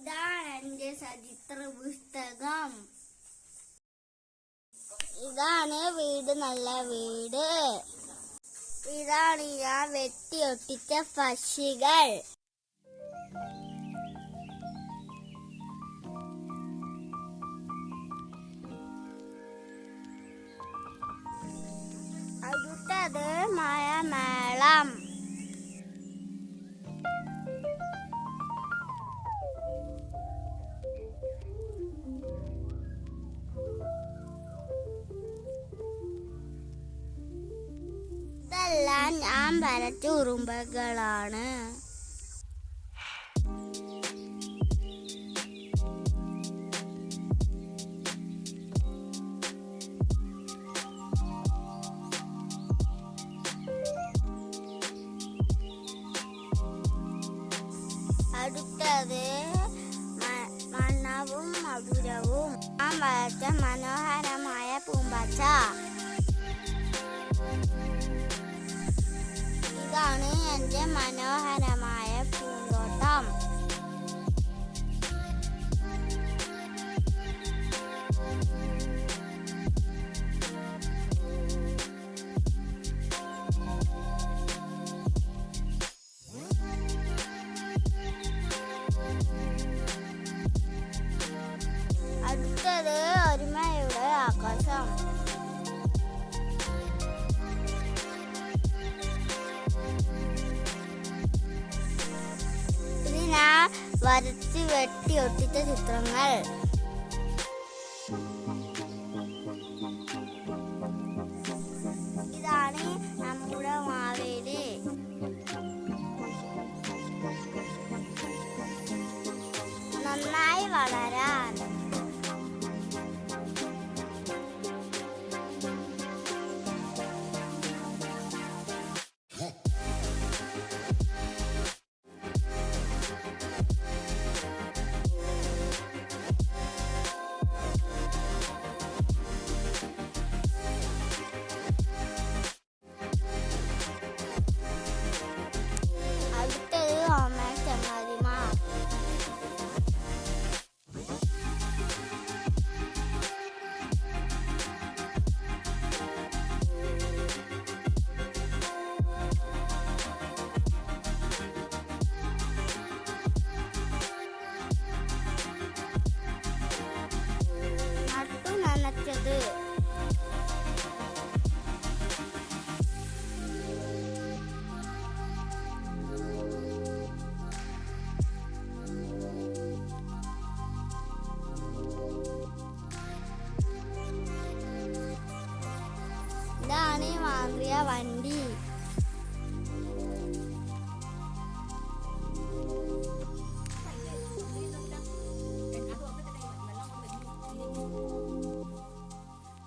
ഇതാണ് എൻ്റെ ചരിത്ര പുസ്തകം. ഇതാണ് വീട്, നല്ല വീട്. ഇതാണ് ഞാൻ വെട്ടിയൊട്ടിച്ച പക്ഷികൾ. അടുത്തത് മഴമേളം. ഇതെല്ലാം ഞാൻ വരച്ച ഉറുമ്പുകളാണ്. അടുത്തത് മണ്ണവും മധുരവും. ഞാൻ വരച്ച മനോഹരമായ പൂമ്പാറ്റ. ഇതാണ് എൻ്റെ മനോഹരമായ പൂന്തോട്ടം. അടുത്തത് ഒരുമയുടെ ആകാശം. ഇത് ഞാൻ വരച്ച് വെട്ടി ഒട്ടിച്ച ചിത്രങ്ങൾ. ഇതാണ് നമ്മുടെ മാവേലി. നന്നായി വളരാൻ. അടുത്തത് ഹോംവർക്ക് ചങ്ങാതിമാർ. നട്ടു നനച്ചത്. ഇതാണ് മാന്ത്രിക വണ്ടി.